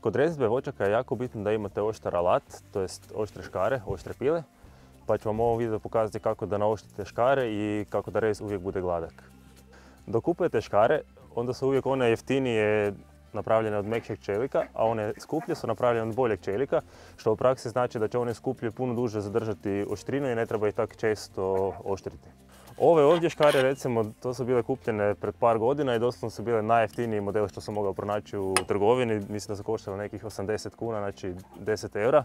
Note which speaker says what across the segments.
Speaker 1: Kod rezbe voćaka je jako bitno da imate oštar alat, to jest oštre škare, oštre pile. Pa ću vam u ovom videu pokazati kako da naoštrite škare i kako da rez uvijek bude gladak. Dok kupujete škare, onda su uvijek one jeftinije napravljene od mekšeg čelika, a one skuplje su napravljene od boljeg čelika, što u praksi znači da će one skuplje puno duže zadržati oštrinu i ne treba ih tako često oštriti. Ove ovdje škare, recimo, to su bile kupljene pred par godina i doslovno su bile najjeftiniji model što sam mogao pronaći u trgovini. Mislim da su koštale nekih 80 kuna, znači 10 eura.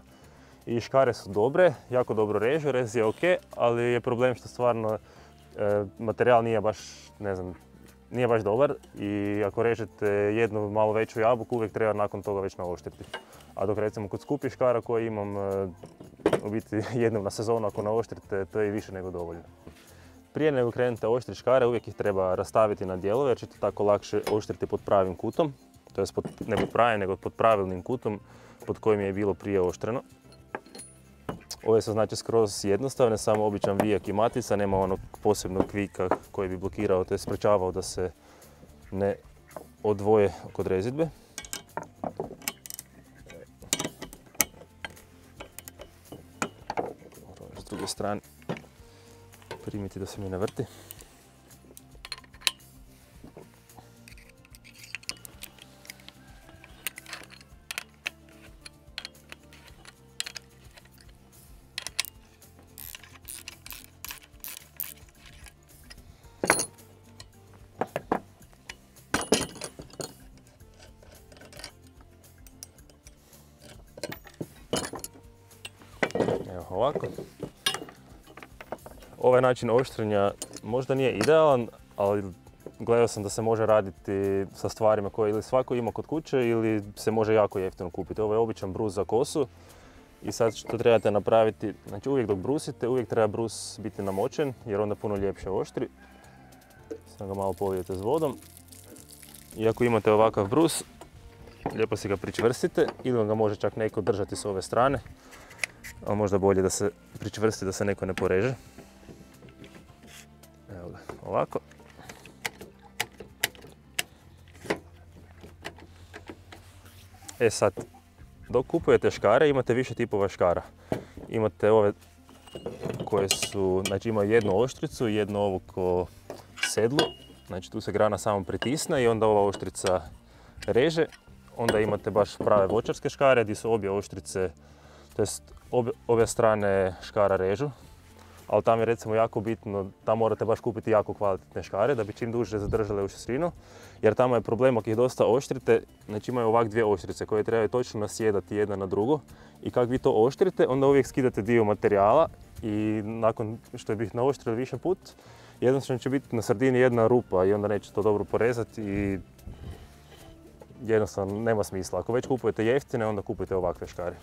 Speaker 1: I škare su dobre, jako dobro režu, rez je ok, ali je problem što stvarno materijal nije baš, ne znam, nije baš dobar i ako režete jednu malo veću jabuku uvijek treba nakon toga već naoštriti. A dok recimo kod skupih škara koje imam u biti jednom na sezonu ako naoštrite, to je i više nego dovoljno. Prije nego krenete oštriti škare uvijek ih treba rastaviti na dijelove jer ćete tako lakše oštriti pod pravim kutom, to jest ne pod pravim nego pod pravilnim kutom pod kojim je bilo prije oštreno. Ove su znači skroz jednostavne, samo običan vijak i matica, nema onog posebnog kvika koji bi blokirao te sprečavao da se ne odvoje kod rezidbe. S druge strane primiti da se mi ne vrti. Evo ovako. Ovaj način oštrenja možda nije idealan, ali gledao sam da se može raditi sa stvarima koje ili svako ima kod kuće ili se može jako jeftino kupiti. Ovo je običan brus za kosu i sad što trebate napraviti, znači uvijek dok brusite, uvijek treba brus biti namočen jer onda puno ljepše oštri. Sad ga malo polijete s vodom. I ako imate ovakav brus, lijepo si ga pričvrstite ili ga može čak neko držati s ove strane. Ali možda bolje da se pričvrsti da se neko ne poreže. Evo ga, ovako. E sad, dok kupujete škare imate više tipova škara. Imate ove koje su, znači imaju jednu oštricu i jednu ovu ko sedlu. Znači tu se grana samo pritisne i onda ova oštrica reže. Onda imate baš prave voćarske škare gdje su obje oštrice, to jest obje strane škara režu. Ali tam je recimo jako bitno, tam morate baš kupiti jako kvalitetne škare da bi čim duže zadržale oštrinu. Jer tamo je problem ako ih dosta oštrite, znači imaju ovak dvije oštrice koje trebaju točno nasjedati jedna na drugo. I kako vi to oštrite, onda uvijek skidate dio materijala i nakon što bi ih naoštrili više put, jednostavno će biti na sredini jedna rupa i onda neće to dobro porezati i jednostavno nema smisla. Ako već kupujete jeftine, onda kupujte ovakve škare.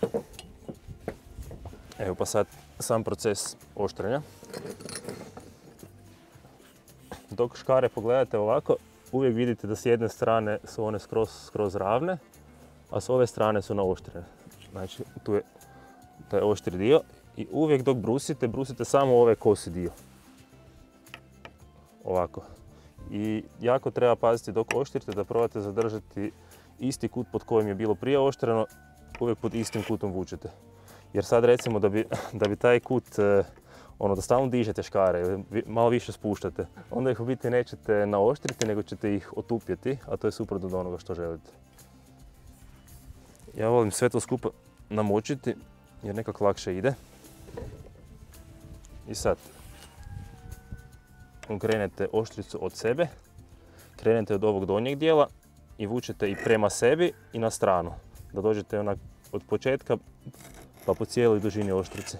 Speaker 1: Evo pa sad sam proces oštrenja. Dok škare pogledate ovako, uvijek vidite da s jedne strane su one skroz ravne, a s ove strane su naoštrene. Znači tu je taj oštri dio i uvijek dok brusite, brusite samo ovaj kosi dio. Ovako. I jako treba paziti dok oštrite da probate zadržati isti kut pod kojim je bilo prije oštreno, uvijek pod istim kutom vučete. Jer sad recimo da bi taj kut, da stalno dižete škare ili malo više spuštate, onda ih u biti nećete naoštriti nego ćete ih otupjeti, a to je suprotno od onoga što želite. Ja volim sve to skupa namočiti jer nekako lakše ide. I sad krenete oštricu od sebe, krenete od ovog donjeg dijela i vučete i prema sebi i na stranu. Da dođete onak od početka pa po cijeloj dužini oštrice.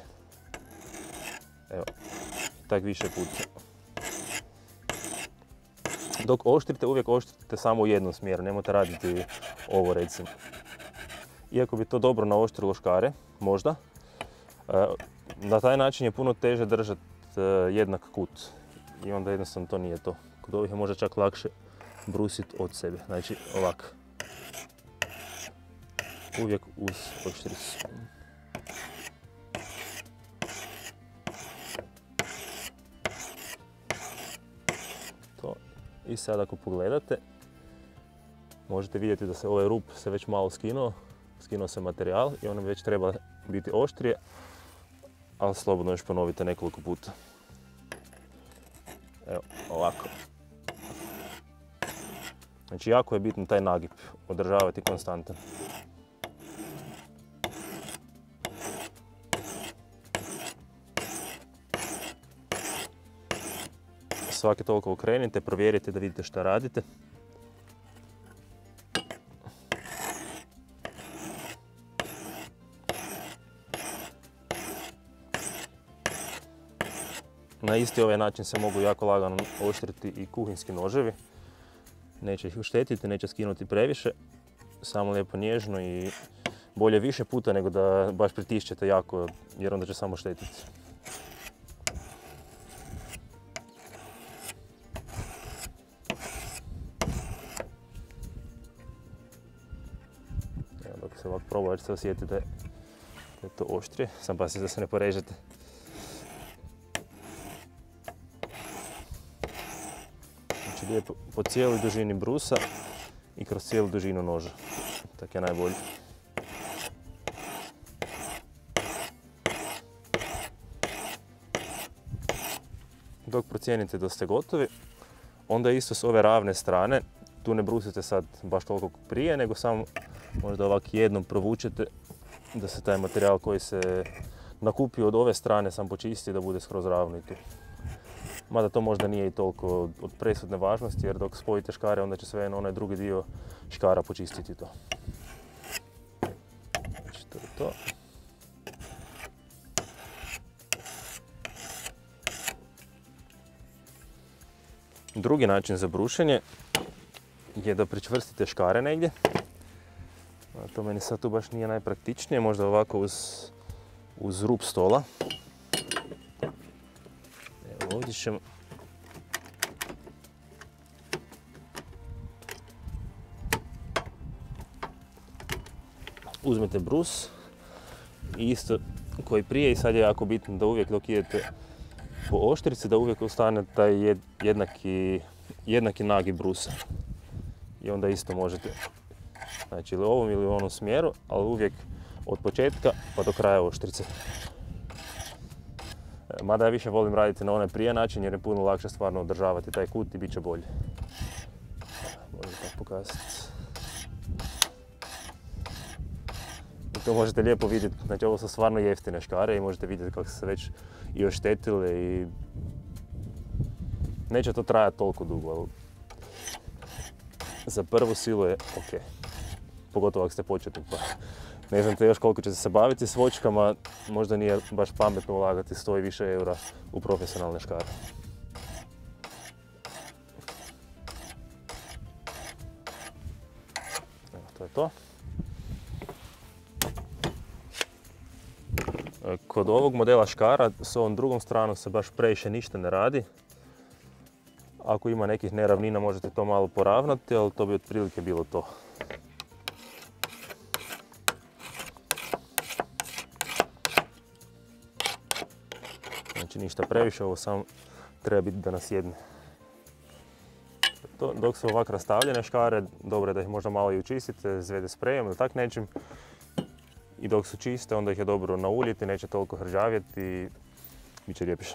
Speaker 1: Evo, tak više puta. Dok oštrite, uvijek oštrite samo u jednom smjeru, nemojte raditi ovo recimo. Iako bi to dobro naoštrilo škare, možda, na taj način je puno teže držati jednak kut. I onda jednostavno to nije to. Kod ovih je možda čak lakše brusiti od sebe. Znači ovako. Uvijek uz oštricu. To. I sad ako pogledate, možete vidjeti da se ovaj rup se već malo skinuo. skinuo sam materijal i ono već treba biti oštrije, ali slobodno još ponovite nekoliko puta. Evo, ovako. Znači jako je bitno taj nagib održavati konstantan. Svaki toliko okrenite, provjerite da vidite šta radite. Na isti ovaj način se mogu jako lagano oštriti i kuhinjski noževi. Neće ih uštetiti, neće skinuti previše. Samo lijepo nježno i bolje više puta nego da baš pritišćete jako jer onda će samo štetiti. Evo, dok se ovako proba, će se osjetiti da je to oštrije. Sam pazite da se ne porežete. Znači lijepo po cijeloj dužini brusa i kroz cijelu dužinu noža. Tako je najbolje. Dok procijenite da ste gotovi, onda isto s ove ravne strane, tu ne brusite sad baš toliko prije, nego samo možda ovako jednom provučete da se taj materijal koji se nakupio od ove strane sam počisti da bude skroz ravno i tu. Mada to možda nije i toliko od presudne važnosti jer dok spojite škare onda će sve onaj drugi dio škara počistiti to. Znači to je to. Drugi način za brušenje je da pričvrstite škare negdje. To meni sad tu baš nije najpraktičnije, možda ovako uz rub stola. Evo ovdje ćemo uzmete brus i isto koji prije i sad je jako bitno da uvijek dok idete po oštrici da uvijek ostane taj jednaki nagib brusa. I onda isto možete, znači ili u ovom ili u onom smjeru, ali uvijek od početka pa do kraja oštrice. Mada ja više volim raditi na onaj prije način jer je puno lakše stvarno održavati taj kut i bit će bolje. Možete tako pokazati. I to možete lijepo vidjeti, znači ovo su stvarno jeftine škare i možete vidjeti kako se već i oštetile i neće to trajati toliko dugo, ali za prvu silu je ok. Pogotovo ako ste početnik pa ne znate još koliko ćete se baviti s voćkama, možda nije baš pametno ulagati 100 i više eura u profesionalne škare. Evo, to je to. Kod ovog modela škara s ovom drugom stranom se baš previše ništa ne radi. Ako ima nekih neravnina možete to malo poravnati, ali to bi otprilike bilo to. Znači ništa previše, ovo samo treba biti da nas jedne. Dok su ovako rastavljene škare, dobro je da ih možda malo i učistite, zvede sprejom ili tak nečim. I dok su čiste, onda ih je dobro nauljiti, neće toliko hrđavjeti i bit će ljepše.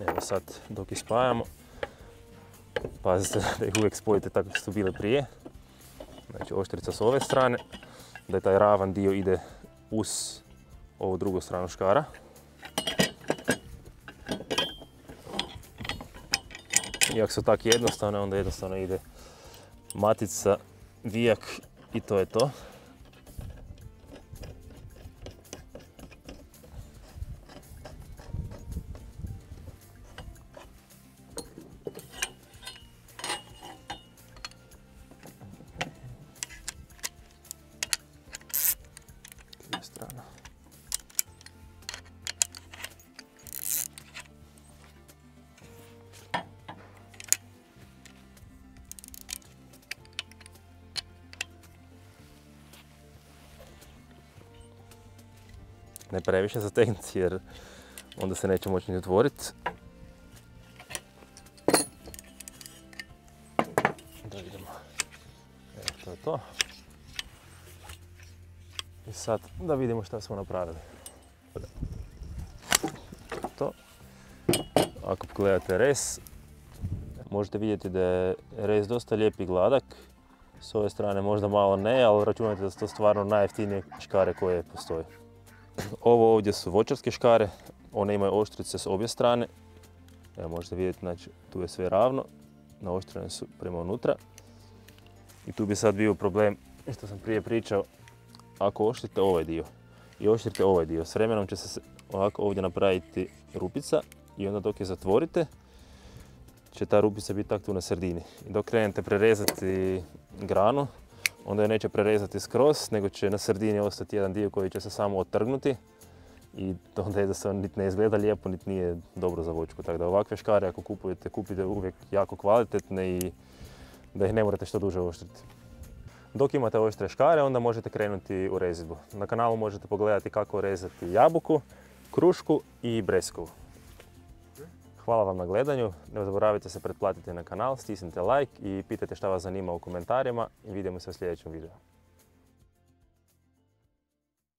Speaker 1: Evo sad, dok ih spajamo, pazite da ih uvijek spojite tako kako su bile prije. Znači oštrica s ove strane, da je taj ravan dio ide uz ovu drugu stranu škara. I ako su tako jednostavne, onda jednostavno ide matica, vijak i to je to. Strana. Ne previše zategnuti jer onda se neće moći ni otvoriti. Da vidimo. Evo, to je to. I sad da vidimo šta smo napravili. To. Ako pogledate rez, možete vidjeti da je rez dosta lijep i gladak. S ove strane možda malo ne, ali računajte da su to stvarno najjeftinije škare koje postoje. Ovo ovdje su voćarske škare, one imaju oštrice s obje strane. Evo možete vidjeti, znači tu je sve ravno, naoštrene su prema unutra. I tu bi sad bio problem, što sam prije pričao, ako oštrite ovaj dio i oštrite ovaj dio, s vremenom će se ovako ovdje napraviti rupica i onda dok je zatvorite, će ta rupica biti tak tu na sredini. I dok krenete prerezati granu, onda je neće prerezati skroz, nego će na sredini ostati jedan dio koji će se samo otrgnuti. I onda jednostavno niti ne izgleda lijepo, niti nije dobro za voćku. Tako da ovakve škare ako kupujete, kupite uvijek jako kvalitetne i da ih ne morate što duže oštriti. Dok imate oštre škare, onda možete krenuti u rezidbu. Na kanalu možete pogledati kako rezati jabuku, krušku i breskvu. Hvala vam na gledanju, ne zaboravite se pretplatiti na kanal, stisnite like i pitajte šta vas zanima u komentarima i vidimo se u sljedećem videu.